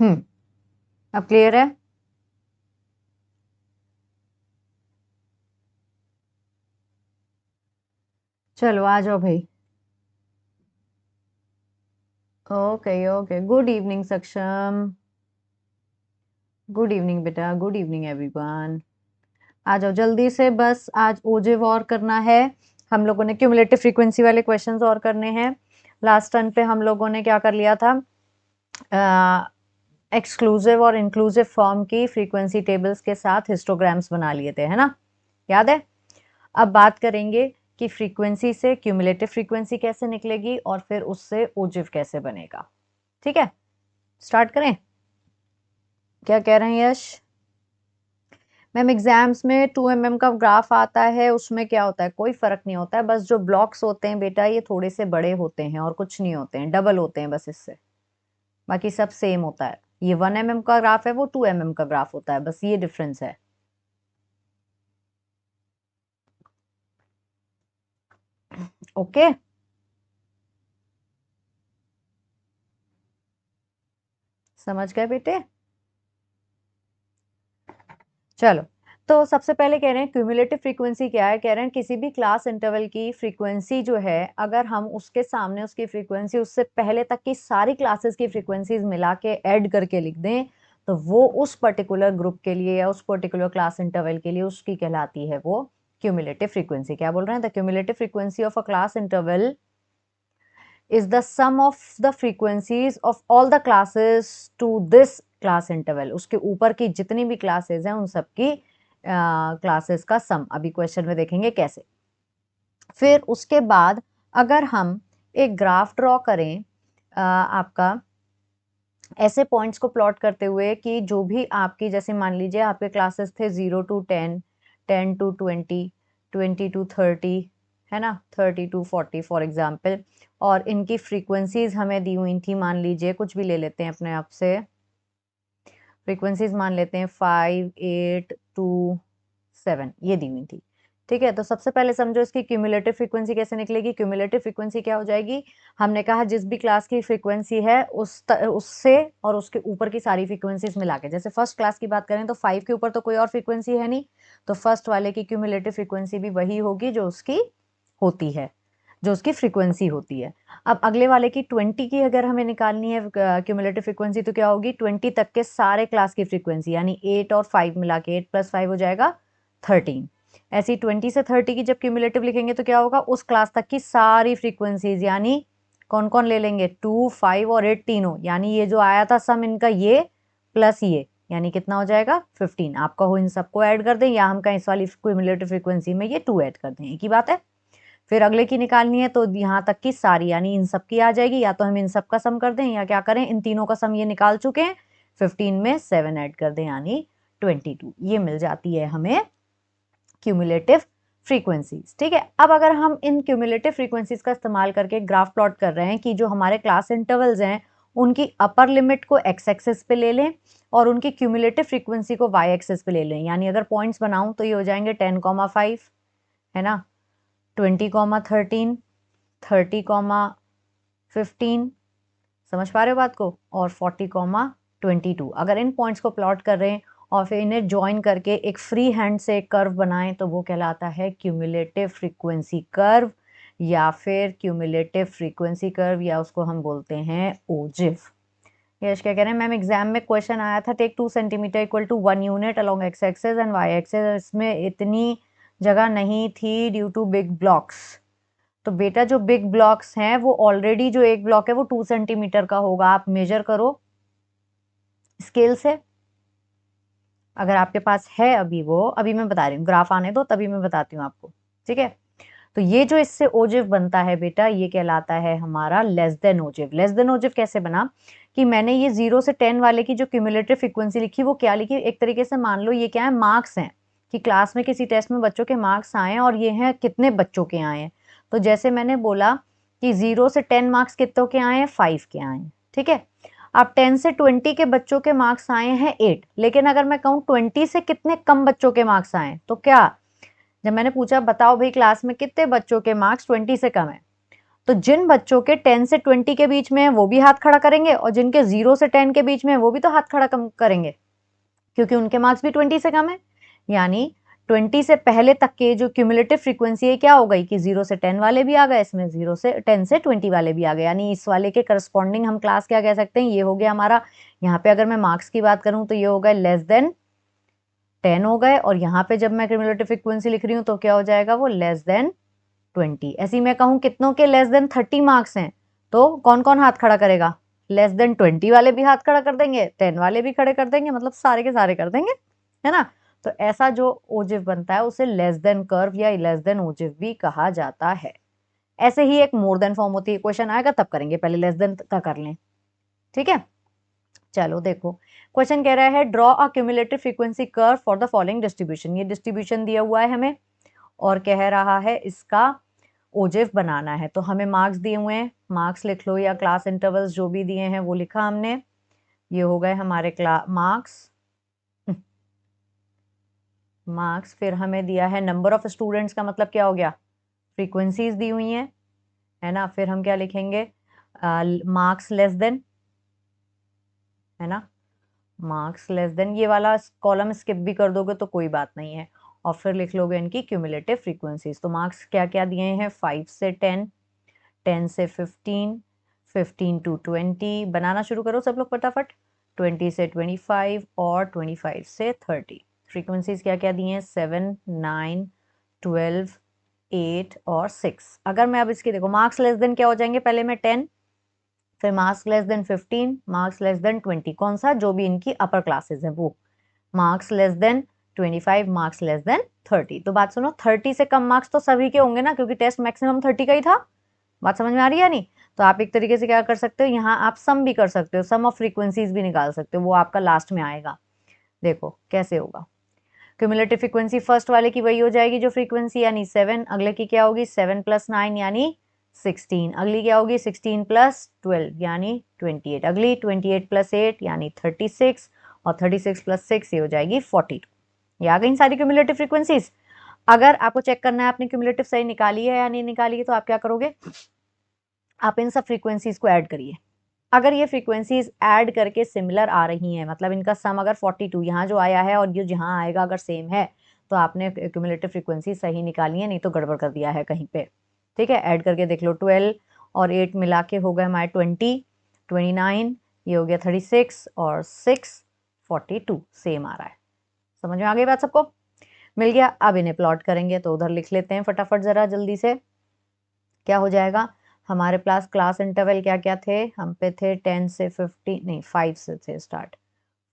अब क्लियर है? चलो आ जाओ भाई। ओके ओके, गुड इवनिंग सक्षम। गुड इवनिंग बेटा, गुड इवनिंग एवरीवन। आ जाओ जल्दी से, बस आज ओजेव और करना है। हम लोगों ने क्यूमुलेटिव फ्रीक्वेंसी वाले क्वेश्चंस और करने हैं। लास्ट टर्न पे हम लोगों ने क्या कर लिया था, एक्सक्लूसिव और इंक्लूसिव फॉर्म की फ्रीक्वेंसी टेबल्स के साथ हिस्टोग्राम्स बना लिए थे, है ना? याद है? अब बात करेंगे कि फ्रीक्वेंसी से क्यूमुलेटिव फ्रीक्वेंसी कैसे निकलेगी और फिर उससे ओजिव कैसे बनेगा। ठीक है, स्टार्ट करें? क्या कह रहे हैं यश? मैम एग्जाम्स में 2 mm का ग्राफ आता है, उसमें क्या होता है, कोई फर्क नहीं होता है, बस जो ब्लॉक्स होते हैं बेटा ये थोड़े से बड़े होते हैं और कुछ नहीं होते हैं, डबल होते हैं बस इससे, बाकी सब सेम होता है। ये 1 mm का ग्राफ है, वो 2 mm का ग्राफ होता है, बस ये डिफरेंस है। ओके, समझ गए बेटे? चलो, तो सबसे पहले कह रहे हैं क्यूमुलेटिव फ्रीक्वेंसी क्या है। कह रहे हैं किसी भी क्लास इंटरवल की फ्रीक्वेंसी जो है, अगर हम उसके सामने उसकी फ्रीक्वेंसी उससे पहले तक की सारी क्लासेस की फ्रीक्वेंसीज मिला के ऐड करके लिख दें, तो वो उस पर्टिकुलर ग्रुप के लिए या उस पर्टिकुलर क्लास इंटरवल के लिए उसकी कहलाती है वो क्यूमुलेटिव फ्रीक्वेंसी। क्या बोल रहे हैं? The cumulative frequency of a class interval is the sum of the frequencies of all the classes to this class interval। उसके ऊपर की जितनी भी क्लासेस हैं उन सब की क्लासेस का सम। अभी क्वेश्चन में देखेंगे कैसे। फिर उसके बाद अगर हम एक ग्राफ ड्रॉ करें आपका ऐसे पॉइंट्स को प्लॉट करते हुए कि जो भी आपकी, जैसे मान लीजिए आपके क्लासेस थे 0 to 10, 10 to 20, 20 to 30, है ना, 30 to 40 फॉर एग्जाम्पल, और इनकी फ्रीक्वेंसीज हमें दी हुई थी, मान लीजिए कुछ भी ले लेते हैं अपने आप से, फ्रीक्वेंसीज मान लेते हैं 5, 8, 2, 7, ये दी हुई थी। ठीक है, तो सबसे पहले समझो इसकी क्यूमुलेटिव फ्रीक्वेंसी कैसे निकलेगी। क्यूमुलेटिव फ्रीक्वेंसी क्या हो जाएगी, हमने कहा जिस भी क्लास की फ्रीक्वेंसी है उससे और उसके ऊपर की सारी फ्रीक्वेंसीज मिला के। जैसे फर्स्ट क्लास की बात करें तो 5 के ऊपर तो कोई और फ्रीक्वेंसी है नहीं, तो फर्स्ट वाले की क्यूमुलेटिव फ्रीक्वेंसी भी वही होगी जो उसकी होती है, जो उसकी फ्रीक्वेंसी होती है। अब अगले वाले की 20 की अगर हमें निकालनी है क्यूमुलेटिव फ्रीक्वेंसी, तो क्या होगी, 20 तक के सारे क्लास की फ्रीक्वेंसी, यानी 8 और 5 मिला के, 8 + 5 हो जाएगा 13। ऐसी 20 से 30 की जब क्यूमुलेटिव लिखेंगे तो क्या होगा, उस क्लास तक की सारी फ्रीक्वेंसीज, यानी कौन कौन ले लेंगे, 2, 5 और 8 तीनों, यानी ये जो आया था सम इनका ये प्लस ये, यानी कितना हो जाएगा 15। आपका हो इन सबको ऐड कर दें या हम कहें इस वाली क्यूमुलेटिव फ्रीक्वेंसी में ये 2 ऐड कर दें, एक ही बात है। फिर अगले की निकालनी है तो यहाँ तक की सारी, यानी इन सब की आ जाएगी, या तो हम इन सब का सम कर दें या क्या करें, इन तीनों का सम ये निकाल चुके हैं, 15 में 7 ऐड कर दें यानी 22। ये मिल जाती है हमें क्यूमुलेटिव फ्रीक्वेंसीज। ठीक है, अब अगर हम इन क्यूमुलेटिव फ्रीक्वेंसीज का इस्तेमाल करके ग्राफ प्लॉट कर रहे हैं कि जो हमारे क्लास इंटरवल्स हैं उनकी अपर लिमिट को एक्स एक्सिस पे ले लें और उनकी क्यूमुलेटिव फ्रीक्वेंसी को वाई एक्सिस पे ले लें, यानी अगर पॉइंट्स बनाऊं तो ये हो जाएंगे 10, 5, है ना, 20, 13, 30, 15, समझ पा रहे हो बात को, और 40, 22। अगर इन पॉइंट्स को प्लॉट कर रहे हैं और फिर इन्हें ज्वाइन करके एक फ्री हैंड से एक कर्व बनाएं तो वो कहलाता है क्यूमुलेटिव फ्रीक्वेंसी कर्व, या फिर क्यूमुलेटिव फ्रीक्वेंसी कर्व, या उसको हम बोलते हैं ओजिव। यश क्या कह रहे हैं, मैम एग्जाम में क्वेश्चन आया था take 2 centimetre equal to 1 unit along x axis and y axis, इसमें इतनी जगह नहीं थी ड्यू टू बिग ब्लॉक्स। तो बेटा जो बिग ब्लॉक्स हैं वो ऑलरेडी, जो एक ब्लॉक है वो 2 सेंटीमीटर का होगा, आप मेजर करो स्केल से, अगर आपके पास है अभी, वो अभी मैं बता रही हूँ, ग्राफ आने दो तभी मैं बताती हूँ आपको। ठीक है, तो ये जो इससे ओजिव बनता है बेटा ये कहलाता है हमारा लेस देन ओजिव। लेस देन ओजिव कैसे बना कि मैंने ये 0 से 10 वाले की जो क्यूमुलेटिव फ्रीक्वेंसी लिखी वो क्या लिखी, एक तरीके से मान लो ये क्या है, मार्क्स हैं कि क्लास में किसी टेस्ट में बच्चों के मार्क्स आए और ये हैं कितने बच्चों के आए हैं। तो जैसे मैंने बोला कि 0 से 10 मार्क्स कितनों के आए हैं, 5 के आए हैं। ठीक है, अब 10 से 20 के बच्चों के मार्क्स आए हैं 8, लेकिन अगर मैं कहूँ 20 से कितने कम बच्चों के मार्क्स आए, तो क्या, जब मैंने पूछा बताओ भाई क्लास में कितने बच्चों के मार्क्स 20 से कम है, तो जिन बच्चों के 10 से 20 के बीच में है वो भी हाथ खड़ा करेंगे, और जिनके 0 से 10 के बीच में है वो भी तो हाथ खड़ा कम करेंगे, क्योंकि उनके मार्क्स भी 20 से कम है। यानी 20 से पहले तक के जो क्यूमुलेटिव फ्रीक्वेंसी है क्या हो गई कि 0 से 10 वाले भी आ गए, इसमें 0 से 10 से 20 वाले भी आ गए, यानी इस वाले के करस्पॉन्डिंग हम क्लास क्या कह सकते हैं, ये हो गया हमारा। यहाँ पे अगर मैं मार्क्स की बात करूं तो ये हो गए लेस देन 10 हो गए, और यहाँ पे जब मैं क्यूमुलेटिव फ्रीक्वेंसी लिख रही हूँ तो क्या हो जाएगा, वो लेस देन 20। ऐसी मैं कहूँ कितनों के लेस देन 30 मार्क्स हैं, तो कौन कौन हाथ खड़ा करेगा, लेस देन 20 वाले भी हाथ खड़ा कर देंगे, 10 वाले भी खड़े कर देंगे, मतलब सारे के सारे कर देंगे, है ना। तो ऐसा जो ओजिव बनता है उसे लेस देन कर्व या लेस देन ओजिव भी कहा जाता है। ऐसे ही एक मोर देन फॉर्म होती है, क्वेश्चन आएगा तब करेंगे, पहले लेस देन का कर लें, ठीक है। चलो देखो, क्वेश्चन कह रहा है draw a cumulative frequency curve for the following distribution. ये डिस्ट्रीब्यूशन दिया हुआ है हमें और कह रहा है इसका ओजेफ बनाना है। तो हमें मार्क्स दिए हुए हैं, मार्क्स लिख लो या क्लास इंटरवल्स जो भी दिए हैं वो लिखा हमने। ये हो गए हमारे मार्क्स मार्क्स। फिर हमें दिया है नंबर ऑफ स्टूडेंट्स, का मतलब क्या हो गया, फ्रीक्वेंसीज दी हुई हैं, है ना। फिर हम क्या लिखेंगे, मार्क्स लेस देन, है ना, मार्क्स लेस देन। ये वाला कॉलम स्किप भी कर दोगे तो कोई बात नहीं है, और फिर लिख लोगे इनकी क्यूमुलेटिव फ्रीक्वेंसीज। तो मार्क्स क्या क्या दिए हैं, 5 से 10, 10 से 15, 15 टू 20, बनाना शुरू करो सब लोग फटाफट, 20 से 25 और 25 से 30। फ्रीक्वेंसीज क्या क्या दी हैं, 7, 9, 12, 8 और 6। अगर मैं अब इसके देखो मार्क्स लेस देन क्या हो जाएंगे, पहले मैं 10, फिर marks less than 15, marks less than 20, कौन सा, जो भी इनकी अपर क्लासेस है वो, marks less than 25, marks less than 30। तो बात सुनो, 30 से कम मार्क्स तो सभी के होंगे ना, क्योंकि टेस्ट मैक्सिमम 30 का ही था। बात समझ में आ रही है नहीं। तो आप एक तरीके से क्या कर सकते हो, यहाँ आप सम भी कर सकते हो, सम ऑफ फ्रीक्वेंसीज भी निकाल सकते हो, वो आपका लास्ट में आएगा। देखो कैसे होगा, क्यूमुलेटिव फ्रीक्वेंसी फर्स्ट वाले की वही हो जाएगी जो फ्रीक्वेंसी यानी 7, अगले की क्या होगी 7 + 9 यानी 16, अगली क्या होगी 16 + 12 यानी 28, अगली 28 + 8 यानी 36, और 36 + 6 ये हो जाएगी 42। ये आ गई सारी क्यूमुलेटिव फ्रीक्वेंसीज। अगर आपको चेक करना है आपने क्यूमुलेटिव सही निकाली है या नहीं निकाली है, तो आप क्या करोगे, आप इन सब फ्रीक्वेंसीज को ऐड करिए। अगर ये फ्रीक्वेंसीज ऐड करके सिमिलर आ रही हैं, मतलब इनका सम अगर 42 यहाँ जो आया है और ये जहाँ आएगा अगर सेम है, तो आपने क्यूमुलेटिव फ्रीक्वेंसी सही निकाली है, नहीं तो गड़बड़ कर दिया है कहीं पे। ठीक है, ऐड करके देख लो, 12 और 8 मिला के हो गए हमारे 20, 29, ये हो गया 36 और 6 42, सेम आ रहा है। समझ में आ गई बात सबको, मिल गया। अब इन्हें प्लॉट करेंगे, तो उधर लिख लेते हैं फटाफट ज़रा जल्दी से। क्या हो जाएगा, हमारे पास क्लास इंटरवल क्या क्या थे, हम पे थे 10 से 15, नहीं 5 से थे स्टार्ट,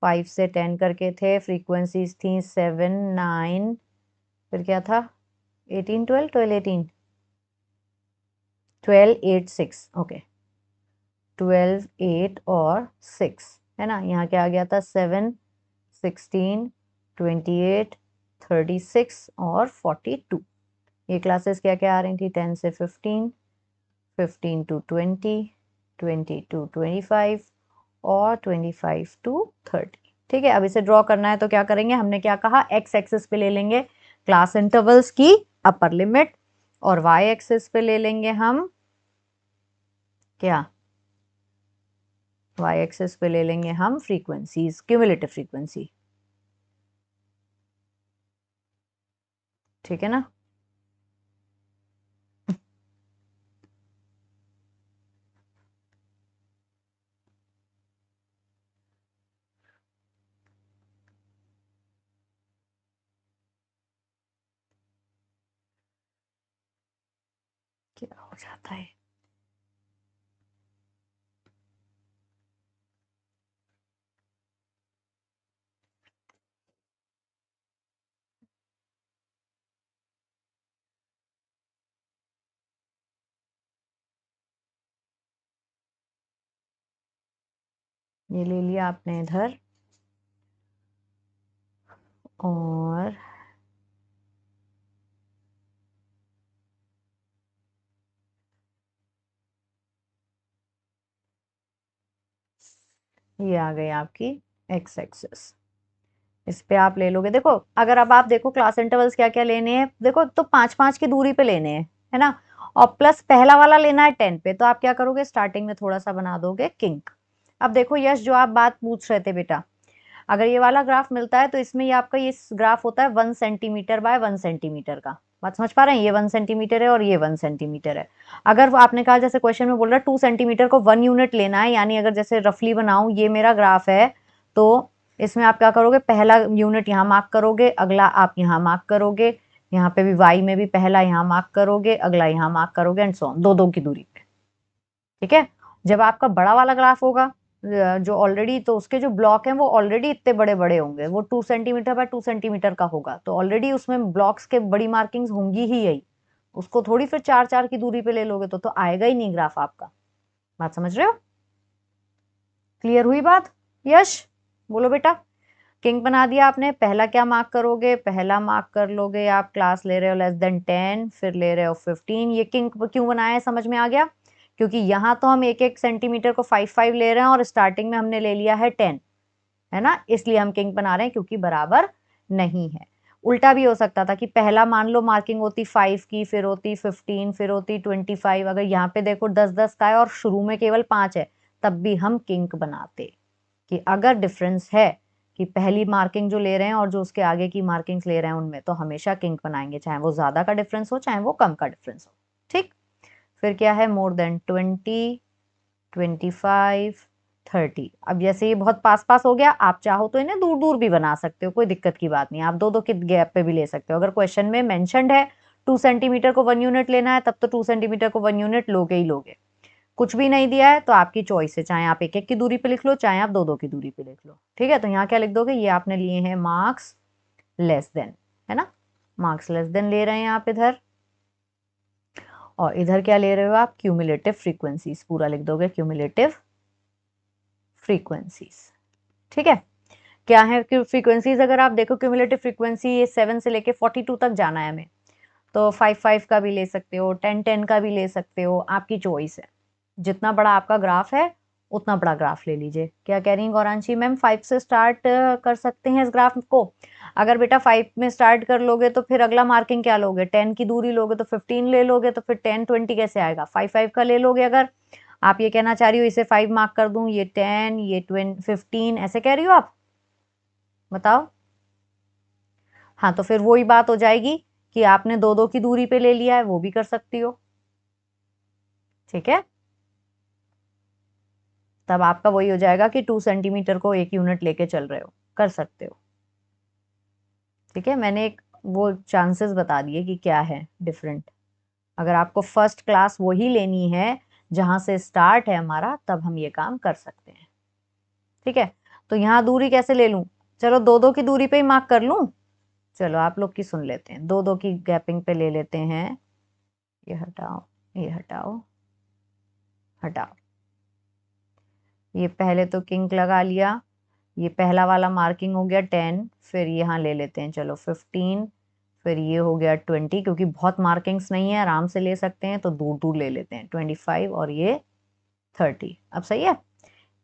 5 से 10 करके थे, फ्रीक्वेंसीज थी 7, 9, फिर क्या था 18, 12, 12, 18, 12, 8, 6, ओके 12, 8 और 6, है ना। यहाँ क्या आ गया था 7, 16, 28, 36 और 42। ये क्लासेस क्या क्या आ रही थी, 10 से 15, 15 to 20, 20 to 25 और 25 to 30। ठीक है, अब इसे ड्रॉ करना है तो क्या करेंगे, हमने क्या कहा, एक्स एक्सिस पे ले लेंगे क्लास इंटरवल्स की अपर लिमिट, और वाई एक्सिस पे ले लेंगे हम क्या, वाई एक्सिस पे ले लेंगे हम फ्रीक्वेंसीज, क्यूमुलेटिव फ्रीक्वेंसी। ठीक है ना। क्या हो जाता है, ये ले लिया आपने इधर, और ये आ गई आपकी एक्स एक्सिस, इस पे आप ले लोगे। देखो अगर अब आप देखो क्लास इंटरवल्स क्या क्या लेने हैं, देखो तो 5 5 की दूरी पे लेने हैं, है ना। और प्लस पहला वाला लेना है 10 पे, तो आप क्या करोगे, स्टार्टिंग में थोड़ा सा बना दोगे किंक। अब देखो यश, जो आप बात पूछ रहे थे बेटा, अगर ये वाला ग्राफ मिलता है तो इसमें ये आपका ये ग्राफ होता है 1 सेंटीमीटर बाय 1 सेंटीमीटर का। बात समझ पा रहे हैं, ये 1 सेंटीमीटर है और ये 1 सेंटीमीटर है। अगर आपने कहा जैसे क्वेश्चन में बोल रहा है 2 सेंटीमीटर को 1 यूनिट लेना है, यानी अगर जैसे रफली बनाऊं ये मेरा ग्राफ है, तो इसमें आप क्या करोगे, पहला यूनिट यहाँ मार्क करोगे, अगला आप यहाँ मार्क करोगे, यहाँ पे भी वाई में भी पहला यहाँ मार्क करोगे, अगला यहाँ मार्क करोगे, एंड सो ऑन, दो दो की दूरी पे। ठीक है। जब आपका बड़ा वाला ग्राफ होगा जो ऑलरेडी, तो उसके जो ब्लॉक हैं वो ऑलरेडी इतने बड़े बड़े होंगे, वो 2 सेंटीमीटर बाय 2 सेंटीमीटर का होगा, तो ऑलरेडी उसमें ब्लॉक्स के बड़ी मार्किंग्स होंगी ही यही, उसको थोड़ी फिर 4 4 की दूरी पे ले लोगे तो आएगा ही नहीं ग्राफ आपका। बात समझ रहे हो? क्लियर हुई बात? यश बोलो बेटा। किंग बना दिया आपने, पहला क्या मार्क करोगे, पहला मार्क कर लोगे आप, क्लास ले रहे हो लेस देन 10, फिर ले रहे हो 15। ये किंग क्यों बनाया है समझ में आ गया, क्योंकि यहाँ तो हम एक एक सेंटीमीटर को 5 5 ले रहे हैं और स्टार्टिंग में हमने ले लिया है 10, है ना, इसलिए हम किंग बना रहे हैं क्योंकि बराबर नहीं है। उल्टा भी हो सकता था कि पहला मान लो मार्किंग होती 5 की, फिर होती 15, फिर होती 25, अगर यहाँ पे देखो 10 10 का है और शुरू में केवल 5 है, तब भी हम किंग बनाते, कि अगर डिफरेंस है कि पहली मार्किंग जो ले रहे हैं और जो उसके आगे की मार्किंग्स ले रहे हैं उनमें, तो हमेशा किंग बनाएंगे, चाहे वो ज्यादा का डिफरेंस हो चाहे वो कम का डिफरेंस हो। ठीक। फिर क्या है, मोर देन 20, 25, 30। अब जैसे ये बहुत पास पास हो गया, आप चाहो तो इन्हें दूर दूर भी बना सकते हो, कोई दिक्कत की बात नहीं, आप दो दो के गैप पे भी ले सकते हो। अगर क्वेश्चन में मेंशन्ड है 2 सेंटीमीटर को 1 यूनिट लेना है, तब तो 2 सेंटीमीटर को 1 यूनिट लोगे ही लोगे। कुछ भी नहीं दिया है तो आपकी चॉइस है, चाहे आप एक एक की दूरी पे लिख लो, चाहे आप दो दो की दूरी पे लिख लो। ठीक है, तो यहाँ क्या लिख दोगे, ये आपने लिए हैं मार्क्स लेस देन, है ना, मार्क्स लेस देन ले रहे हैं आप इधर, और इधर क्या ले रहे हो आप, क्यूमुलेटिव फ्रीक्वेंसीज, पूरा लिख दोगे क्यूमुलेटिव फ्रीक्वेंसीज। ठीक है, क्या है फ्रीक्वेंसीज, अगर आप देखो क्यूमुलेटिव फ्रीक्वेंसी ये 7 से लेके 42 तक जाना है हमें, तो 5 5 का भी ले सकते हो, 10 10 का भी ले सकते हो, आपकी चॉइस है। जितना बड़ा आपका ग्राफ है उतना बड़ा ग्राफ ले लीजिए। क्या कह रही हैं गौरांशी मैम, 5 से स्टार्ट कर सकते हैं इस ग्राफ को? अगर बेटा 5 में स्टार्ट कर लोगे तो फिर अगला मार्किंग क्या लोगे, 10 की दूरी लोगे तो 15 ले लोगे, तो फिर 10 20 कैसे आएगा, 5 5 का ले लोगे। अगर आप ये कहना चाह रही हो इसे 5 मार्क कर दूं, ये 10, ये 15, ऐसे कह रही हो आप, बताओ। हाँ, तो फिर वही बात हो जाएगी कि आपने दो दो की दूरी पे ले लिया है, वो भी कर सकती हो। ठीक है, तब आपका वही हो जाएगा कि 2 सेंटीमीटर को 1 यूनिट लेके चल रहे हो, कर सकते हो। ठीक है, मैंने एक वो चांसेस बता दिए कि क्या है डिफरेंट। अगर आपको फर्स्ट क्लास वही लेनी है जहां से स्टार्ट है हमारा, तब हम ये काम कर सकते हैं। ठीक है, तो यहाँ दूरी कैसे ले लूं, चलो दो दो की दूरी पे ही मार्क कर लूं। चलो आप लोग की सुन लेते हैं, दो दो की गैपिंग पे ले लेते हैं। ये हटाओ, ये हटाओ, हटाओ, ये पहले तो किंक लगा लिया, ये पहला वाला मार्किंग हो गया 10, फिर यहाँ ले लेते हैं चलो 15, फिर ये हो गया 20, क्योंकि बहुत मार्किंग्स नहीं है आराम से ले सकते हैं तो दूर दूर ले लेते हैं, 25 और ये 30। अब सही है,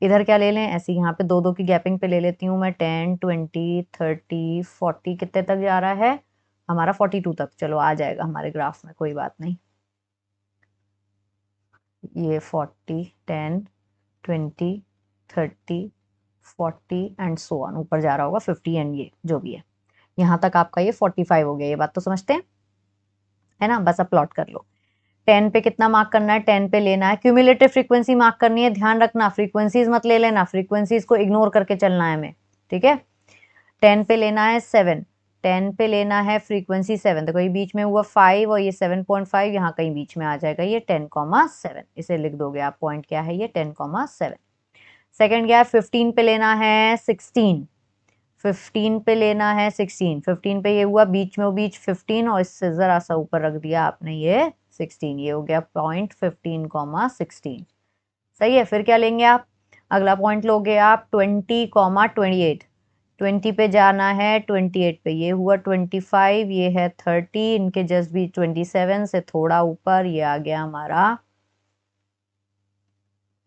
इधर क्या ले लें, ऐसे यहाँ पे दो दो की गैपिंग पे ले लेती हूँ मैं, 10 20 30 40, कितने तक जा रहा है हमारा, 42 तक, चलो आ जाएगा हमारे ग्राफ में, कोई बात नहीं। ये 40 10 20 30 40 एंड सो ऑन, ऊपर जा रहा होगा 50 एंड ये जो भी है, यहाँ तक आपका ये 45 हो गया, ये बात तो समझते हैं, है ना। बस अब प्लॉट कर लो, 10 पे कितना मार्क करना है, 10 पे लेना है, क्यूमुलेटिव फ्रीक्वेंसी मार्क करनी है, ध्यान रखना फ्रीक्वेंसीज मत ले लेना, फ्रीक्वेंसीज को इग्नोर करके चलना है हमें। ठीक है, 10 पे लेना है 7, 10 पे लेना है फ्रीक्वेंसी 7, देखो ये बीच में हुआ 5 और ये 7.5, यहाँ कहीं बीच में आ जाएगा ये 10,7, इसे लिख दोगे आप, पॉइंट क्या है ये 10,7। सेकेंड क्या है, 15 पे लेना है 16, 15 पे लेना है 16, 15 पे ये हुआ बीच में, वो बीच 15 और इससे जरा सा ऊपर रख दिया आपने ये 16, ये हो गया पॉइंट 15,16। सही है, फिर क्या लेंगे आप, अगला पॉइंट लोगे आप 20,28, 20 पे जाना है 28 पे, ये हुआ 25, ये है 30, इनके जस्ट भी 27 से थोड़ा ऊपर ये आ गया हमारा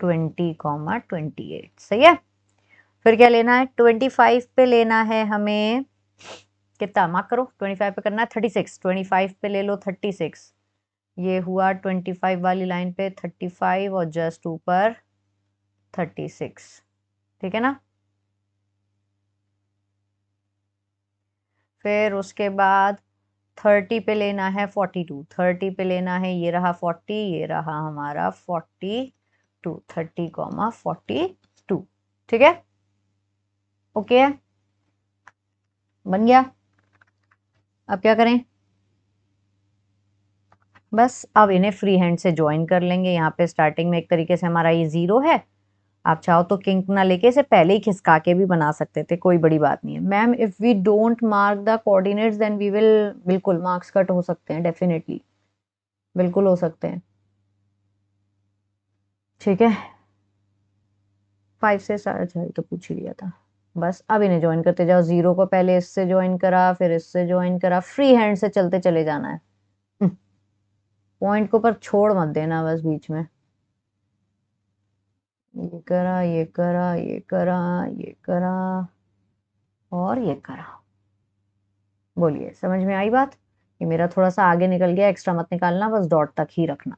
20,28। सही है, फिर क्या लेना है, 25 पे लेना है हमें, कितना मार्क करो, 25 पे करना है 36, 25 पे ले लो 36, ये हुआ 25 वाली लाइन पे 35 और जस्ट ऊपर 36, ठीक है ना। फिर उसके बाद 30 पे लेना है 42, 30 पे लेना है, ये रहा 40, ये रहा हमारा 42, 30, 42, ठीक है, ओके है, बन गया। अब क्या करें, बस अब इन्हें फ्री हैंड से ज्वाइन कर लेंगे। यहाँ पे स्टार्टिंग में एक तरीके से हमारा ये 0 है, आप चाहो तो किंक ना लेके इसे पहले ही खिसका के भी बना सकते थे, कोई बड़ी बात नहीं है। Ma'am if we don't mark the coordinates then we will, बिल्कुल मार्क्स कट हो सकते हैं, डेफिनेटली बिल्कुल हो सकते हैं, ठीक है। 5 से अच्छा ये तो पूछ ही लिया था। बस अब इन्हें ज्वाइन करते जाओ, 0 को पहले इससे ज्वाइन करा, फिर इससे ज्वाइन करा, फ्री हैंड से चलते चले जाना है। पॉइंट को पर छोड़ मत देना बस बीच में। ये करा, ये करा, ये करा, ये करा और ये करा। बोलिए समझ में आई बात। ये मेरा थोड़ा सा आगे निकल गया, एक्स्ट्रा मत निकालना, बस डॉट तक ही रखना,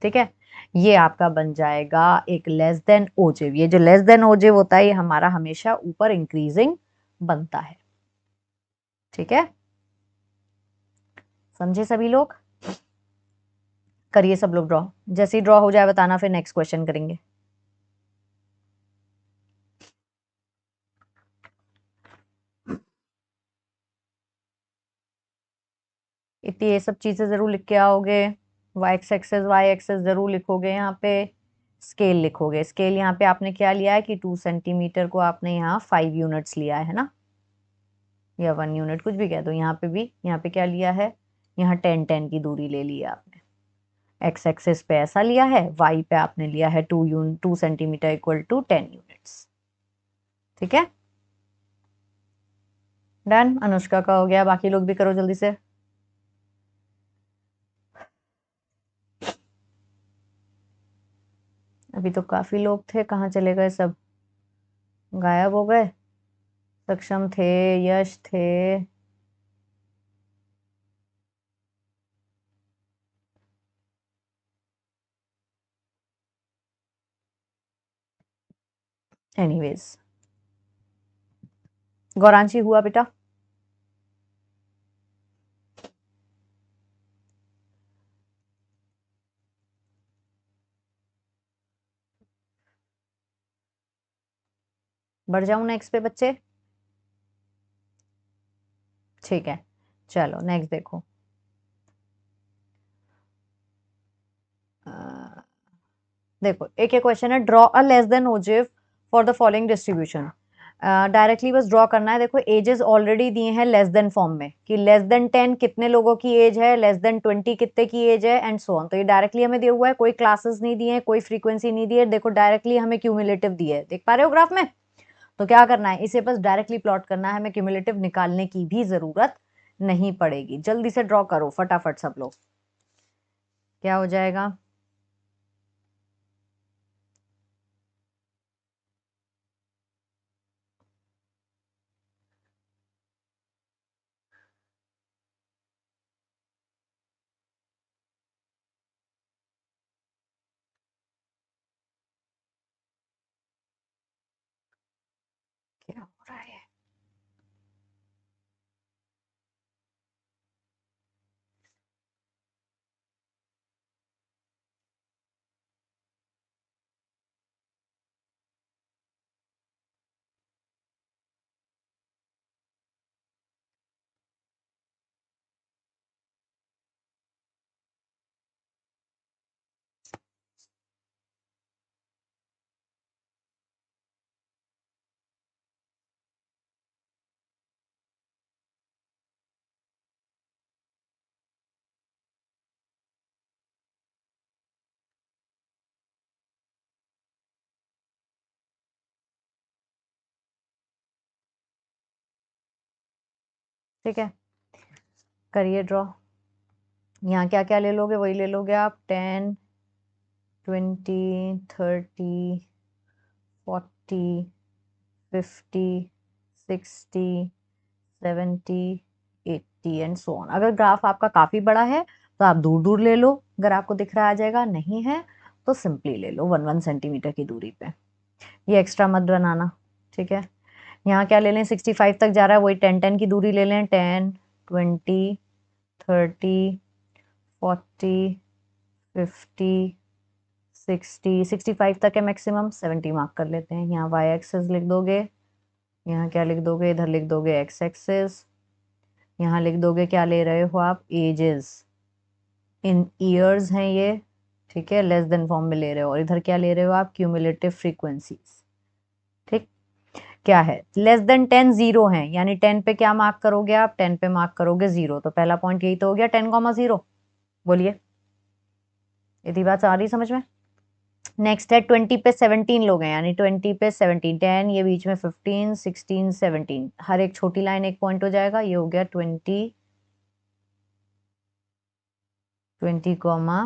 ठीक है। ये आपका बन जाएगा एक लेस देन ओजेव। ये जो लेस देन ओजेव होता है ये हमारा हमेशा ऊपर इंक्रीजिंग बनता है, ठीक है। समझे सभी लोग, करिए सब लोग ड्रॉ, जैसे ही ड्रॉ हो जाए बताना, फिर नेक्स्ट क्वेश्चन करेंगे। इतनी ये सब चीजें जरूर लिख के आओगे। वाई एक्सेस जरूर लिखोगे, यहाँ पे स्केल लिखोगे। स्केल यहाँ पे आपने क्या लिया है कि 2 सेंटीमीटर को आपने यहाँ 5 यूनिट्स लिया है ना, या 1 यूनिट, कुछ भी कह दो। यहाँ पे भी, यहाँ पे क्या लिया है, यहाँ 10 की दूरी ले ली है आपने। एक्स एक्सेस पे ऐसा लिया है, वाई पे आपने लिया है 2 सेंटीमीटर इक्वल टू 10 यूनिट्स, ठीक है। डन, अनुष्का का हो गया, बाकी लोग भी करो जल्दी से। अभी तो काफी लोग थे, कहाँ चले गए सब, गायब हो गए। सक्षम थे, यश थे, एनीवेज। गौरांशी हुआ बेटा, बढ़ जाऊं नेक्स्ट पे बच्चे, ठीक है। चलो नेक्स्ट देखो, देखो एक क्वेश्चन है, draw a less than ogive for the following distribution. Directly बस ड्रॉ करना है। देखो एजेस ऑलरेडी दिए हैं लेस देन फॉर्म में, कि लेस देन 10 कितने लोगों की एज है, लेस देन 20 कितने की एज है, एंड सो ऑन। तो ये डायरेक्टली हमें दिया हुआ है, कोई क्लासेस नहीं दिए हैं, कोई फ्रीक्वेंसी नहीं दी है, देखो डायरेक्टली हमें क्यूमुलेटिव दिया है, देख पा रहे हो ग्राफ में। तो क्या करना है, इसे बस डायरेक्टली प्लॉट करना है, हमें क्यूमुलेटिव निकालने की भी जरूरत नहीं पड़ेगी। जल्दी से ड्रॉ करो फटाफट सब लोग, क्या हो जाएगा। क्या हो रहा है, ठीक है, करिए ड्रॉ। यहाँ क्या क्या ले लोगे, वही ले लोगे आप, 10, 20, 30, 40, 50, 60, 70, 80 एंड सो ऑन। अगर ग्राफ आपका काफी बड़ा है तो आप दूर दूर ले लो, अगर आपको दिख रहा आ जाएगा, नहीं है तो सिंपली ले लो 1 1 सेंटीमीटर की दूरी पे। ये एक्स्ट्रा मत बनाना, ठीक है। यहाँ क्या ले लें, 65 तक जा रहा है, वही 10 10 की दूरी ले लें, 10 20 30 40 50 60 65 तक है मैक्सिमम, 70 मार्क कर लेते हैं। यहाँ वाई एक्सेस लिख दोगे, यहाँ क्या लिख दोगे, इधर लिख दोगे एक्स एक्सेस, यहाँ लिख दोगे क्या ले रहे हो आप, एजेस इन ईयर्स हैं ये, ठीक है, लेस देन फॉर्म में ले रहे हो, और इधर क्या ले रहे हो आप, क्यूमुलेटिव फ्रीक्वेंसीज, ठीक। क्या है, लेस देन 10 जीरो है, यानी 10 पे क्या मार्क करोगे आप, 10 पे मार्क करोगे जीरो, तो पहला पॉइंट यही तो हो गया 10,0। बोलिए, यदि बात आ रही समझ में। नेक्स्ट है 20 पे 17 लोग हैं, यानी 20 पे 17, 10 ये बीच में 15 16 17, हर एक छोटी लाइन एक पॉइंट हो जाएगा, ये हो गया 20 20 कॉमा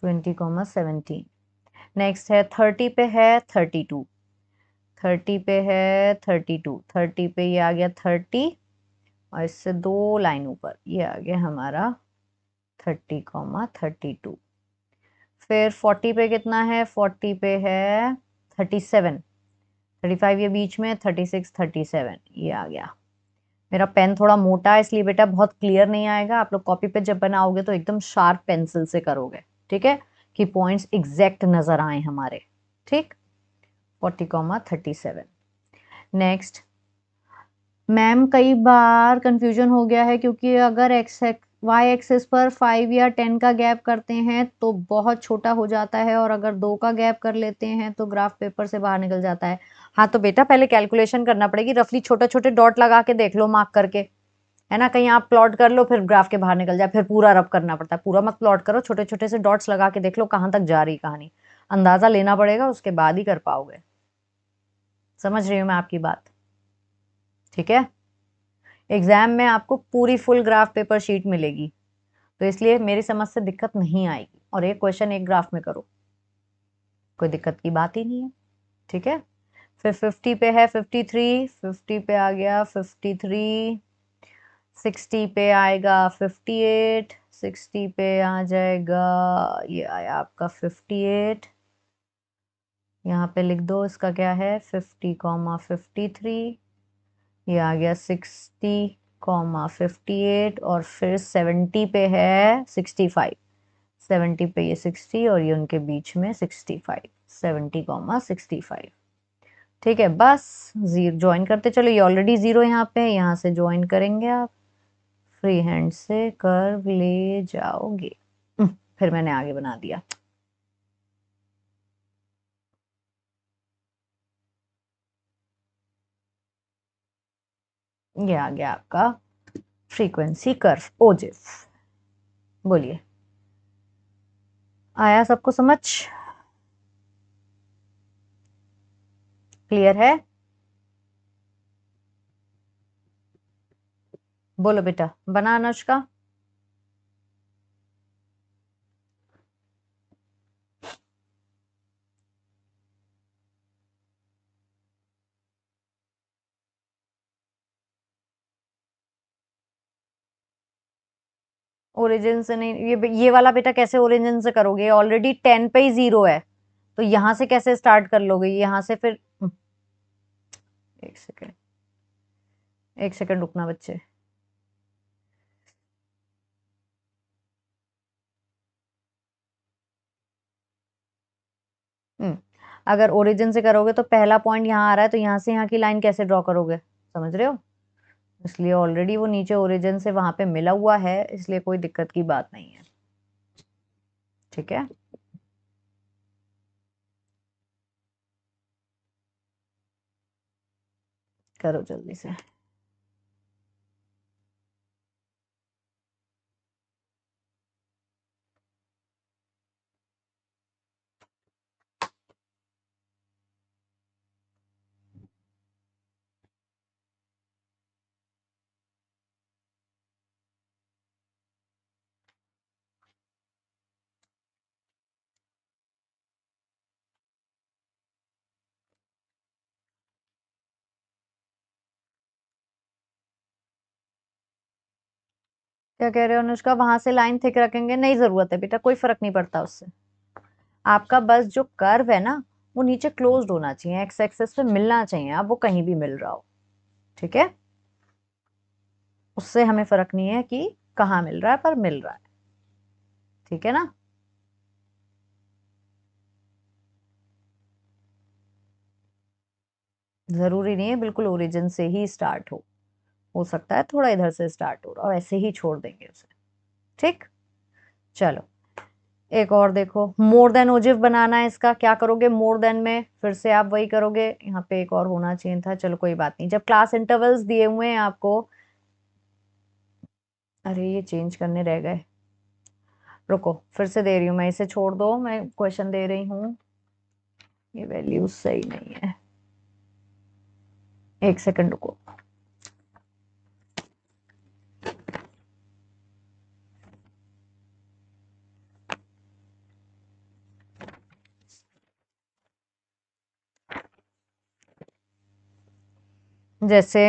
20 कॉमा 17। नेक्स्ट है 30 पे है 32, 30 पे है 32, 30 पे ये आ गया 30, और इससे 2 लाइन ऊपर ये आ गया हमारा 30 कॉमा 32। फिर 40 पे कितना है, 40 पे है 37, 35 ये बीच में, 36 37 ये आ गया। मेरा पेन थोड़ा मोटा है इसलिए बेटा बहुत क्लियर नहीं आएगा, आप लोग कॉपी पे जब बनाओगे तो एकदम शार्प पेंसिल से करोगे, ठीक है, कि पॉइंट्स एग्जैक्ट नजर आए हमारे, ठीक। 40 कॉमा 37। नेक्स्ट, मैम कई बार कंफ्यूजन हो गया है, क्योंकि अगर एक्स वाई एक्सिस पर 5 या 10 का गैप करते हैं तो बहुत छोटा हो जाता है, और अगर 2 का गैप कर लेते हैं तो ग्राफ पेपर से बाहर निकल जाता है। हाँ तो बेटा पहले कैलकुलेशन करना पड़ेगी, रफली छोटे छोटे डॉट लगा के देख लो मार्क करके, है ना, कहीं आप प्लॉट कर लो फिर ग्राफ के बाहर निकल जाए, फिर पूरा रब करना पड़ता है, पूरा मत प्लॉट करो, छोटे छोटे से डॉट्स लगा के देख लो कहाँ तक जा रही कहानी, अंदाजा लेना पड़ेगा, उसके बाद ही कर पाओगे। समझ रही हूँ मैं आपकी बात, ठीक है। एग्जाम में आपको पूरी फुल ग्राफ पेपर शीट मिलेगी, तो इसलिए मेरी समझ से दिक्कत नहीं आएगी, और एक क्वेश्चन एक ग्राफ में करो, कोई दिक्कत की बात ही नहीं है, ठीक है। फिर 50 पे है 53, 50 पे आ गया 53, 60 पे आएगा 58, 60 पे आ जाएगा, ये आया आपका 58, यहाँ पे लिख दो इसका क्या है 50 कॉमा 53, ये आ गया 60 कॉमा 58, और फिर 70 पे है 65, 70 पे ये 60 और ये उनके बीच में 65, 70 कॉमा 65, ठीक है। बस जीरो ज्वाइन करते चलो, ये ऑलरेडी जीरो यहाँ पे है, यहाँ से ज्वाइन करेंगे आप, फ्री हैंड से कर्व ले जाओगे। फिर मैंने आगे बना दिया, ये आ गया आपका फ्रीक्वेंसी कर्व ओजिफ। बोलिए, आया सबको समझ, क्लियर है। बोलो बेटा, बना अनुष्का। ओरिजिन से नहीं, ये वाला बेटा कैसे ओरिजिन से करोगे, ऑलरेडी 10 पे ही जीरो है, तो यहां से कैसे स्टार्ट कर लोगे, यहां से फिर एक सेकेंड, एक सेकेंड रुकना बच्चे। हम्म अगर ओरिजिन से करोगे तो पहला पॉइंट यहाँ आ रहा है, तो यहाँ से यहाँ की लाइन कैसे ड्रॉ करोगे, समझ रहे हो, इसलिए ऑलरेडी वो नीचे ओरिजिन से वहां पे मिला हुआ है, इसलिए कोई दिक्कत की बात नहीं है, ठीक है। करो जल्दी से। क्या कह रहे हो अनुष्का? वहां से लाइन थिक रखेंगे? नहीं जरूरत है बेटा, कोई फर्क नहीं पड़ता उससे। आपका बस जो कर्व है ना, वो नीचे क्लोज्ड होना चाहिए, एक्स एक्सेस पे मिलना चाहिए, अब वो कहीं भी मिल रहा हो, ठीक है? उससे हमें फर्क नहीं है कि कहाँ मिल रहा है, पर मिल रहा है, ठीक है ना? जरूरी नहीं है बिल्कुल ओरिजिन से ही स्टार्ट हो सकता है थोड़ा इधर से स्टार्ट हो और ऐसे ही छोड़ देंगे उसे, ठीक? चलो एक और देखो, मोर देन ओजिव बनाना है, इसका क्या करोगे? मोर देन में फिर से आप वही करोगे, यहाँ पे एक और होना चाहिए था, चलो कोई बात नहीं। जब क्लास इंटरवल्स दिए हुए हैं आपको, अरे ये चेंज करने रह गए, रुको फिर से दे रही हूँ मैं, इसे छोड़ दो, मैं क्वेश्चन दे रही हूँ, ये वैल्यू सही नहीं है, एक सेकंड रुको। जैसे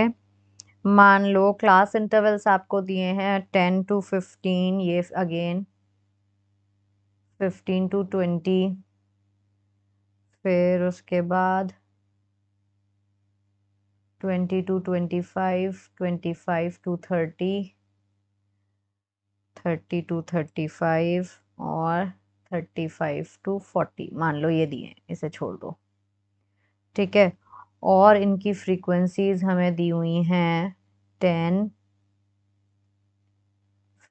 मान लो क्लास इंटरवल्स आपको दिए हैं 10 to 15, ये अगेन 15 to 20, फिर उसके बाद 20 to 25, 25 to 30, 30 to 35 और 35 to 40, मान लो ये दिए हैं, इसे छोड़ दो, ठीक है? और इनकी फ्रीक्वेंसीज हमें दी हुई हैं 10,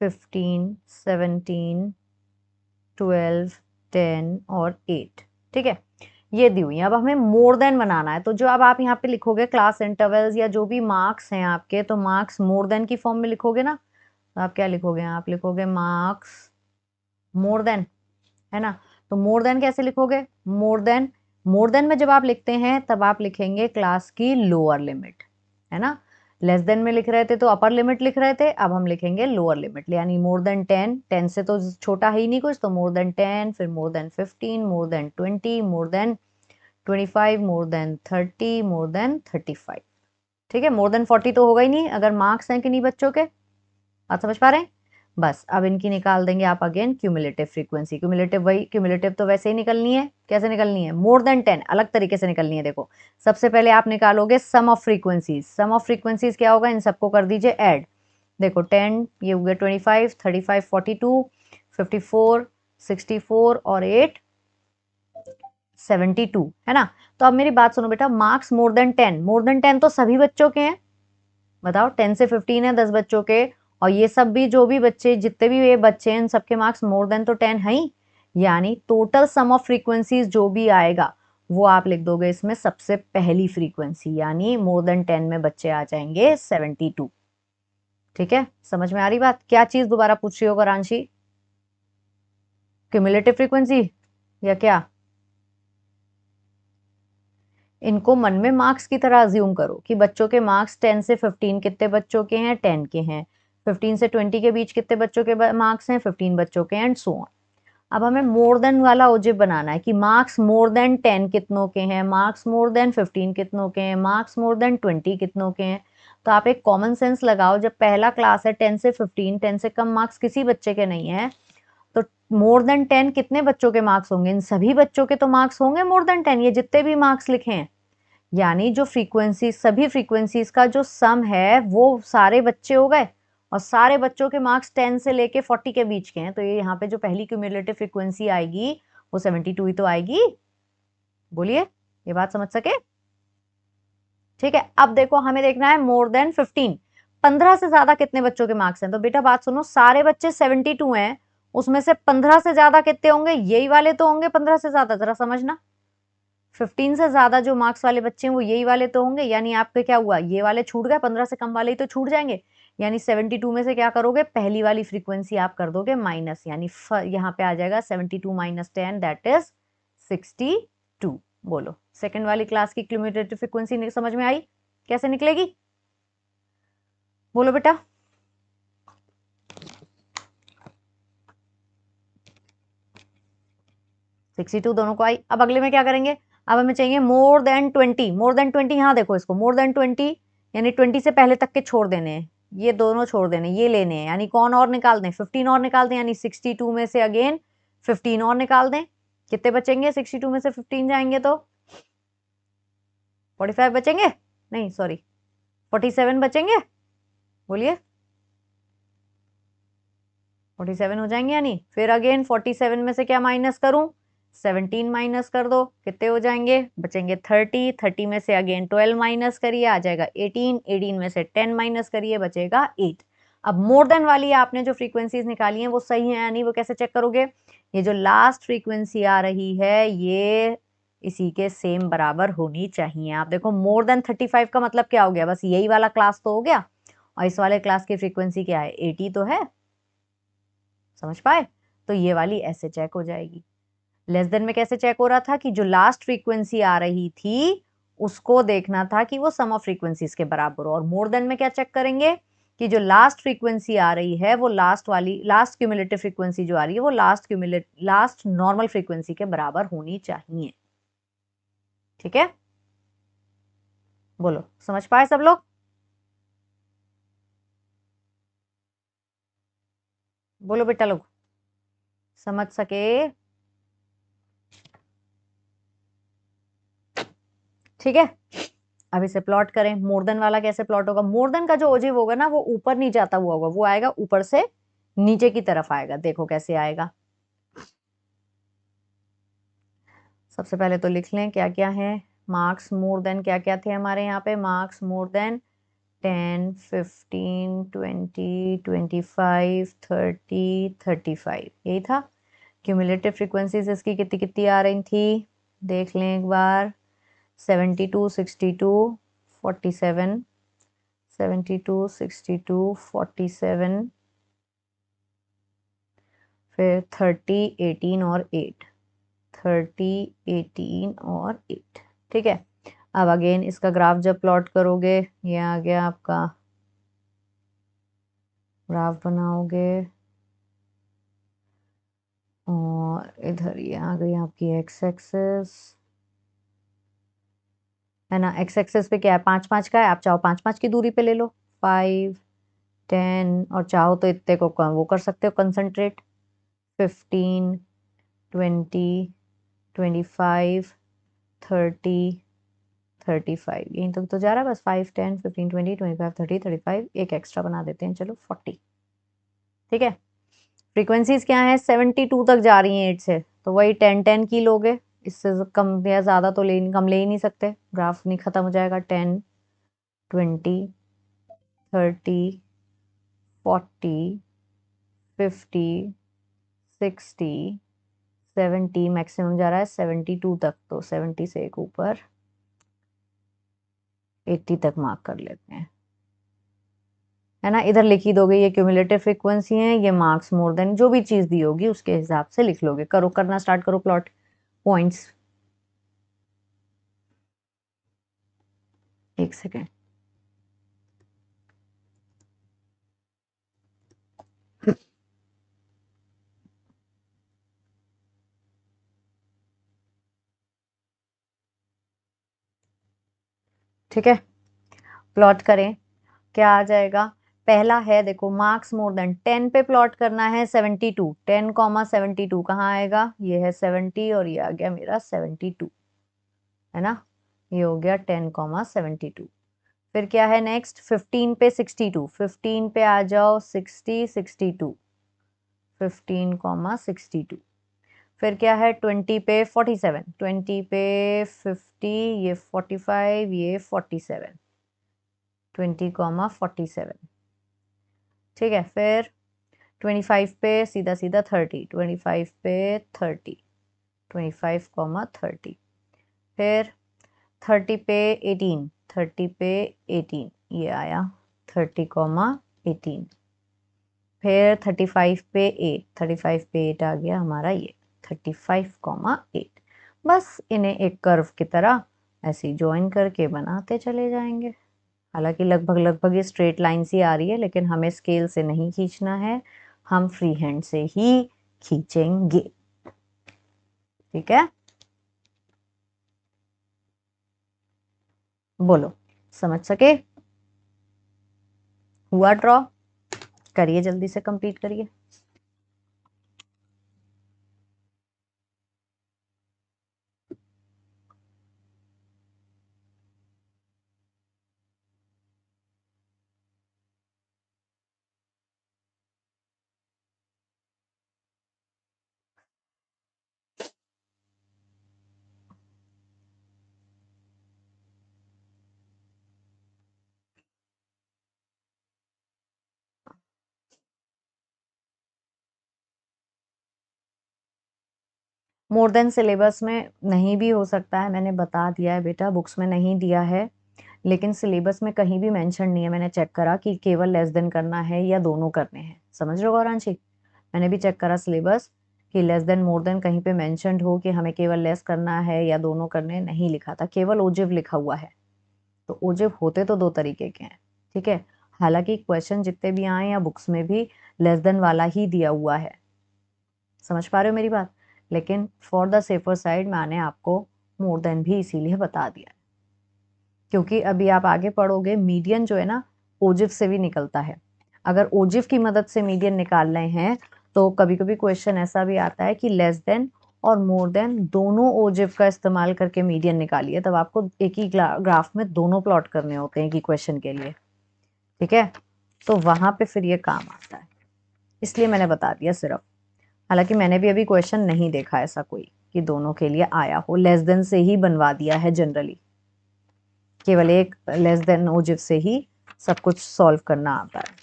15, 17, 12, 10 और 8, ठीक है? ये दी हुई है। अब हमें मोर देन बनाना है, तो जो अब आप यहाँ पे लिखोगे क्लास इंटरवल्स या जो भी मार्क्स हैं आपके, तो मार्क्स मोर देन की फॉर्म में लिखोगे ना, तो आप क्या लिखोगे? आप लिखोगे मार्क्स मोर देन, है ना? तो मोर देन कैसे लिखोगे? मोर देन में जब आप लिखते हैं तब आप लिखेंगे क्लास की लोअर लिमिट, है ना? लेस देन में लिख रहे थे तो अपर लिमिट लिख रहे थे, अब हम लिखेंगे लोअर लिमिट, यानी मोर देन 10, 10 से तो छोटा है ही नहीं कुछ, तो मोर देन 10, फिर more than 15, more than 20, more than 25, more than 30, more than 35, ठीक है? मोर देन 40 तो होगा ही नहीं अगर मार्क्स हैं कि नहीं बच्चों के, आप समझ पा रहे हैं? बस अब इनकी निकाल देंगे आप अगेन क्यूमुलेटिव फ्रीक्वेंसी। क्यूमुलेटिव वही, क्यूमुलेटिव तो वैसे ही निकलनी है, कैसे निकलनी है? मोर देन 10 अलग तरीके से निकलनी है। देखो सबसे पहले आप निकालोगे sum of frequencies, sum of frequencies क्या होगा? इन सबको कर दीजिए ऐड, देखो 10, ये हो गया 25, 35, 42, 54, 64 और 8, 72, है ना? तो अब मेरी बात सुनो बेटा, marks more than 10, more than 10 तो सभी बच्चों के हैं, बताओ 10 से 15 है 10 बच्चों के, और ये सब भी जो भी बच्चे जितने भी ये बच्चे हैं इन सबके मार्क्स मोर देन तो 10 है ही, यानी टोटल सम ऑफ फ्रीक्वेंसीज जो भी आएगा वो आप लिख दोगे इसमें सबसे पहली फ्रीक्वेंसी, यानी मोर देन 10 में बच्चे आ जाएंगे 72, ठीक है? समझ में आ रही बात? क्या चीज दोबारा पूछ रही हो रांशी? क्यूमुलेटिव फ्रीक्वेंसी या क्या? इनको मन में मार्क्स की तरह अज्यूम करो कि बच्चों के मार्क्स 10 से 15 कितने बच्चों के हैं? 10 के हैं। 15 से 20 के बीच कितने बच्चों के मार्क्स हैं? 15 बच्चों के, एंड सो ऑन। अब हमें मोर देन वाला ओजिव बनाना है कि मार्क्स मोर देन 10 कितनों के हैं, मार्क्स मोर देन 15 कितनों के हैं, मार्क्स मोर देन 20 कितनों के हैं। तो आप एक कॉमन सेंस लगाओ, जब पहला क्लास है 10 से 15, 10 से कम मार्क्स किसी बच्चे के नहीं है, तो मोर देन 10 कितने बच्चों के मार्क्स होंगे? इन सभी बच्चों के तो मार्क्स होंगे मोर देन 10, ये जितने भी मार्क्स लिखे हैं, यानी जो फ्रीक्वेंसी, सभी फ्रीक्वेंसीज का जो सम है वो सारे बच्चे हो गए, और सारे बच्चों के मार्क्स 10 से लेके 40 के बीच के हैं, तो ये यहाँ पे जो पहली क्यूमुलेटिव फ्रीक्वेंसी आएगी वो 72 ही तो आएगी। बोलिए, ये बात समझ सके? ठीक है, अब देखो हमें देखना है मोर देन 15, 15 से ज्यादा कितने बच्चों के मार्क्स हैं? तो बेटा बात सुनो, सारे बच्चे 72 हैं, उसमें से 15 से ज्यादा कितने होंगे? यही वाले तो होंगे 15 से ज्यादा, जरा समझना। 15 से ज्यादा जो मार्क्स वाले बच्चे हैं वो यही वाले तो होंगे, यानी आपके क्या हुआ? ये वाले छूट गए, 15 से कम वाले ही तो छूट जाएंगे, यानी 72 में से क्या करोगे? पहली वाली फ्रीक्वेंसी आप कर दोगे माइनस, यानी यहाँ पे आ जाएगा 72 माइनस 10, दैट इज 62। बोलो सेकंड वाली क्लास की क्यूमुलेटिव फ्रीक्वेंसी समझ में आई कैसे निकलेगी? बोलो बेटा। 62 दोनों को आई। अब अगले में क्या करेंगे? अब हमें चाहिए मोर देन 20, मोर देन 20, यहाँ देखो इसको, मोर देन 20 यानी 20 से पहले तक के छोड़ देने हैं, ये दोनों छोड़ देने, ये लेने हैं, यानी कौन और निकाल दें, 15 और निकाल दें, यानी 62 में से अगेन 15 और निकाल दें। कितने बचेंगे, 62 में से 15 जाएंगे तो 45 बचेंगे, नहीं सॉरी 47 बचेंगे, बोलिए 47 हो जाएंगे, यानी फिर अगेन 47 में से क्या माइनस करूं, 17 माइनस कर दो, कितने हो जाएंगे, बचेंगे 30, 30 में से अगेन 12 माइनस करिए, आ जाएगा 18, 18 में से 10 माइनस करिए, बचेगा 8। अब मोर देन वाली आपने जो फ्रीक्वेंसीज निकाली हैं वो सही है या नहीं, वो कैसे चेक करोगे, ये जो लास्ट फ्रीक्वेंसी आ रही है ये इसी के सेम बराबर होनी चाहिए। आप देखो मोर देन 35 का मतलब क्या हो गया, बस यही वाला क्लास तो हो गया, और इस वाले क्लास की फ्रीक्वेंसी क्या है, 80 तो है, समझ पाए, तो ये वाली ऐसे चेक हो जाएगी। लेस देन में कैसे चेक हो रहा था कि जो लास्ट फ्रीक्वेंसी आ रही थी उसको देखना था कि वो सम ऑफ फ्रीक्वेंसीज के बराबर हो, और मोर देन में क्या चेक करेंगे कि जो लास्ट फ्रीक्वेंसी आ रही है वो लास्ट वाली, लास्ट क्यूमुलेटिव फ्रीक्वेंसी जो आ रही है वो लास्ट नॉर्मल फ्रीक्वेंसी के बराबर होनी चाहिए। ठीक है, बोलो समझ पाए सब लोग, बोलो बेटा लोग, समझ सके, ठीक है। अब इसे प्लॉट करें, मोर देन वाला कैसे प्लॉट होगा, मोर देन का जो ओजिव होगा ना वो ऊपर नहीं जाता हुआ होगा, वो आएगा ऊपर से नीचे की तरफ आएगा, देखो कैसे आएगा। सबसे पहले तो लिख लें क्या क्या है, मार्क्स मोर देन क्या क्या थे हमारे यहाँ पे, मार्क्स मोर देन 10, 15, 20, 25, 30, 35, यही था। क्यूमुलेटिव फ्रीक्वेंसीज इसकी कितनी कितनी आ रही थी, देख लें एक बार, 72, 62, 47, 72, 62, 47, फिर 30, 18 और 8, 30, 18 और 8, ठीक है। अब अगेन इसका ग्राफ जब प्लॉट करोगे, ये आ गया आपका, ग्राफ बनाओगे और इधर ये आ गई आपकी एक्स एक्सेस, है ना, एक्स एक्सेस पे क्या है, 5 5 का है, आप चाहो 5 5 की दूरी पे ले लो, 5, 10, और चाहो तो इतने को वो कर सकते हो कंसंट्रेट, 15, 20, 25, 30, 35, यहीं तक तो जा रहा है बस, 5, 10, 15, 20, 25, 30, 35, एक एक्स्ट्रा बना देते हैं, चलो 40, ठीक है। फ्रीक्वेंसीज क्या है, 72 तक जा रही हैं 8 से, तो वही 10 10 की लोगे, इससे कम या ज़्यादा तो कम ले ही नहीं सकते, ग्राफ नहीं ख़त्म हो जाएगा, 10, 20, 30, 40, 50, 60, 70, मैक्सिमम जा रहा है 72 तक, तो 70 से एक ऊपर 80 तक मार्क कर लेते हैं, है ना। इधर लिख ही दोगे, ये क्यूमुलेटिव फ्रीक्वेंसी है, ये मार्क्स मोर देन, जो भी चीज़ दी होगी उसके हिसाब से लिख लोगे। करो, करना स्टार्ट करो प्लॉट पॉइंट्स, एक सेकेंड, ठीक है, प्लॉट करें, क्या आ जाएगा, पहला है देखो, मार्क्स मोर देन 10 पे प्लॉट करना है 72, 10 कॉमा 72 कहाँ आएगा, ये है 70 और ये आ गया मेरा 72, है ना, ये हो गया 10 कॉमा 72। फिर क्या है नेक्स्ट, 15 पे 62, 15 पे आ जाओ 60, 62, 15 कॉमा 62। फिर क्या है 20 पे 47, 20 पे 50, ये 45, ये 47, 20 कॉमा 47, ठीक है। फिर 25 पे सीधा सीधा 30, 25 पे 30, 25 कॉमा 30, फिर 30 पे 18, 30 पे 18, ये आया 30 कॉमा 18, फिर 35 पे 8, 35 पे 8 आ गया हमारा ये 35 कॉमा 8। बस इन्हें एक कर्व की तरह ऐसे ज्वाइन करके बनाते चले जाएंगे। हालांकि लगभग लगभग ये स्ट्रेट लाइन सी आ रही है, लेकिन हमें स्केल से नहीं खींचना है, हम फ्री हैंड से ही खींचेंगे, ठीक है। बोलो समझ सके, हुआ ड्रॉ? करिए, जल्दी से कंप्लीट करिए। मोर देन सिलेबस में नहीं भी हो सकता है, मैंने बता दिया है बेटा, बुक्स में नहीं दिया है, लेकिन सिलेबस में कहीं भी मेंशन नहीं है। मैंने चेक करा कि केवल लेस देन करना है या दोनों करने हैं। समझ रहे हो गौरांशी? मैंने भी चेक करा सिलेबस कि लेस देन मोर देन कहीं पे मेंशनड हो कि हमें केवल लेस करना है या दोनों करने, नहीं लिखा था, केवल ओजिव लिखा हुआ है। तो ओजिव होते तो दो तरीके के हैं, ठीक है। हालांकि क्वेश्चन जितने भी आए या बुक्स में भी लेस देन वाला ही दिया हुआ है। समझ पा रहे हो मेरी बात? लेकिन फॉर द सेफर साइड मैंने आपको मोर देन भी इसीलिए बता दिया, क्योंकि अभी आप आगे पढ़ोगे मीडियन जो है ना ओजिव से भी निकलता है। अगर ओजिव की मदद से मीडियन निकाल रहे हैं तो कभी कभी क्वेश्चन ऐसा भी आता है कि लेस देन और मोर देन दोनों ओजिव का इस्तेमाल करके मीडियन निकालिए, तब आपको एक ही ग्राफ में दोनों प्लॉट करने होते हैं एक ही क्वेश्चन के लिए, ठीक है। तो वहां पे फिर ये काम आता है, इसलिए मैंने बता दिया सिर्फ। हालांकि मैंने भी अभी क्वेश्चन नहीं देखा ऐसा कोई कि दोनों के लिए आया हो, लेस देन से ही बनवा दिया है जनरली, केवल एक लेस देन ओजिव से ही सब कुछ सॉल्व करना आता है,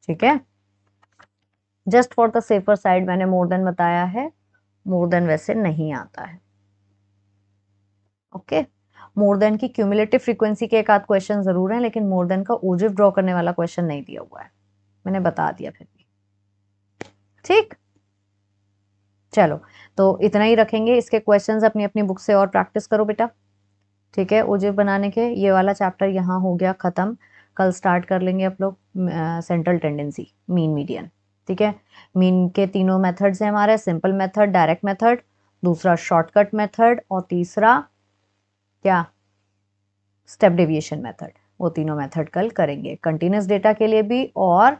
ठीक है। Just for the safer side मैंने मोर देन बताया है, मोर देन वैसे नहीं आता है, ओके। मोर देन की क्यूमुलेटिव फ्रीक्वेंसी के एक आध क्वेश्चन जरूर है, लेकिन मोर देन का ओजिव ड्रॉ करने वाला क्वेश्चन नहीं दिया हुआ है, मैंने बता दिया फिर भी, ठीक। चलो, तो इतना ही रखेंगे, इसके क्वेश्चंस अपनी अपनी बुक से और प्रैक्टिस करो बेटा, ठीक है। ओजिव बनाने के ये वाला चैप्टर यहाँ हो गया खत्म। कल स्टार्ट कर लेंगे आप लोग सेंट्रल टेंडेंसी, मीन मीडियन, ठीक है। मीन के तीनों मेथड्स हैं हमारे, सिंपल मेथड, डायरेक्ट मेथड, दूसरा शॉर्टकट मेथड, और तीसरा क्या, स्टेप डेविएशन मेथड। वो तीनों मेथड कल करेंगे, कंटिन्यूस डेटा के लिए भी और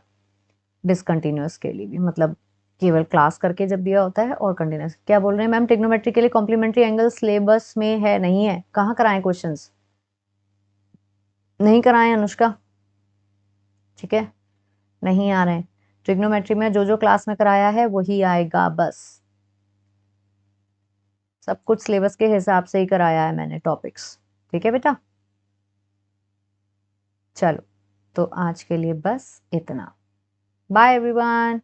डिसकंटिन्यूस के लिए भी, मतलब केवल क्लास करके जब दिया होता है, और कंटिन्यूस। क्या बोल रहे हैं मैम, ट्रिग्नोमेट्री के लिए कॉम्प्लीमेंट्री एंगल सिलेबस में है? नहीं है, कहाँ कराएं क्वेश्चंस? नहीं कराएं अनुष्का, ठीक है, नहीं आ रहे हैं। ट्रिग्नोमेट्री में जो जो क्लास में कराया है वही आएगा बस, सब कुछ सिलेबस के हिसाब से ही कराया है मैंने टॉपिक्स, ठीक है बेटा। चलो, तो आज के लिए बस इतना, बाय एवरीवन।